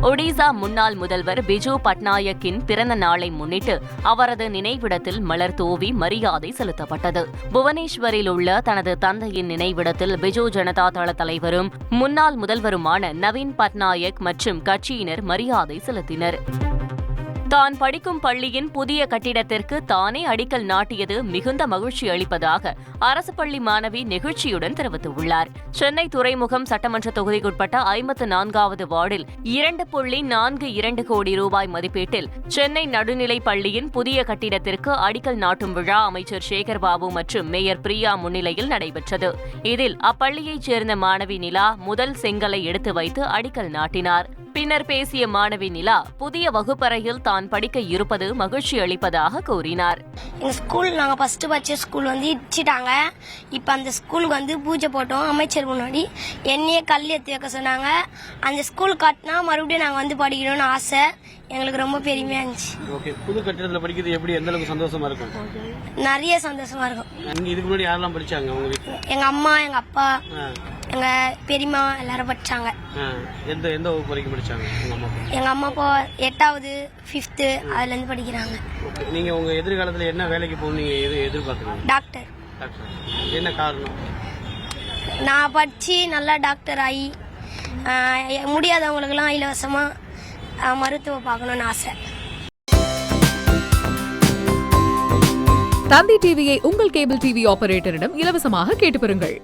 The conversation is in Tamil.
ஒடிசா முன்னாள் முதல்வர் பிஜு பட்நாயக்கின் பிறந்த நாளை முன்னிட்டு அவரது நினைவிடத்தில் மலர் தூவி மரியாதை செலுத்தப்பட்டது. புவனேஸ்வரில் உள்ள தனது தந்தையின் நினைவிடத்தில் பிஜு ஜனதா தள தலைவரும் முன்னாள் முதல்வருமான நவீன் பட்நாயக் மற்றும் கட்சியினர் மரியாதை செலுத்தினர். தான் படிக்கும் பள்ளியின் புதிய கட்டிடத்திற்கு தானே அடிக்கல் நாட்டியது மிகுந்த மகிழ்ச்சி அளிப்பதாக அரசு பள்ளி மாணவி நெகிழ்ச்சியுடன் தெரிவித்துள்ளார். சென்னை துறைமுகம் சட்டமன்ற தொகுதிக்குட்பட்ட 54வது வார்டில் 2.42 கோடி ரூபாய் மதிப்பீட்டில் சென்னை நடுநிலைப் பள்ளியின் புதிய கட்டிடத்திற்கு அடிக்கல் நாட்டும் விழா அமைச்சர் சேகர்பாபு மற்றும் மேயர் பிரியா முன்னிலையில் நடைபெற்றது. இதில் அப்பள்ளியைச் சேர்ந்த மாணவி நிலா முதல் செங்கலை எடுத்து வைத்து அடிக்கல் நாட்டினார். பின்னர் பேசிய மாணவி நிலா புதிய வகுப்பறையில் தான் படிக்க இருப்பது மகிழ்ச்சி அளிப்பதாக கூறினார். எங்க ஸ்கூல் நாங்க ஃபர்ஸ்ட் படிச்ச ஸ்கூல் இடிச்சிட்டாங்க. இப்ப அந்த ஸ்கூலுக்கு பூஜை போட்டோம். அமைச்சர் முன்னாடி என்னையே கல் ஏற்றி வைக்க சொன்னாங்க. அந்த ஸ்கூல் கட்டினா மறுபடியும் நாங்க படிக்கணும்னு ஆசை. எங்களுக்கு ரொம்ப பெருமையா இருந்துச்சு. ஓகே, புது கட்டிடத்துல படிக்கிறது எப்படி, எந்த அளவுக்கு சந்தோஷமா இருக்கும்? நிறைய சந்தோஷமா இருக்கும். இதுக்கு முன்னாடி யாரெல்லாம் படிச்சாங்க உங்க வீட்டுல? எங்க அம்மா, எங்க அப்பா, எங்க பெரியம்மா எல்லாரும் படிச்சாங்க. எந்த வகுப்பு வரைக்கும் படிச்சாங்க உங்க அம்மா? எங்க அம்மா இப்போ 8வது 5th அதுல இருந்து படிக்கிறாங்க. நீங்க உங்க எதிர்காலத்துல என்ன வேலைக்கு போகணும் எதிர்பார்க்கறீங்க? டாக்டர். என்ன காரணம்? நான் படிச்சு நல்லா டாக்டர் ஆகி முடியாதவங்களுக்கெல்லாம் இலவசமா மருத்துவம் பார்க்கணும்னு ஆசை. தந்தி டிவியை உங்கள் கேபிள் டிவி ஆபரேட்டரிடம் இலவசமாக கேட்டு பெறுங்கள்.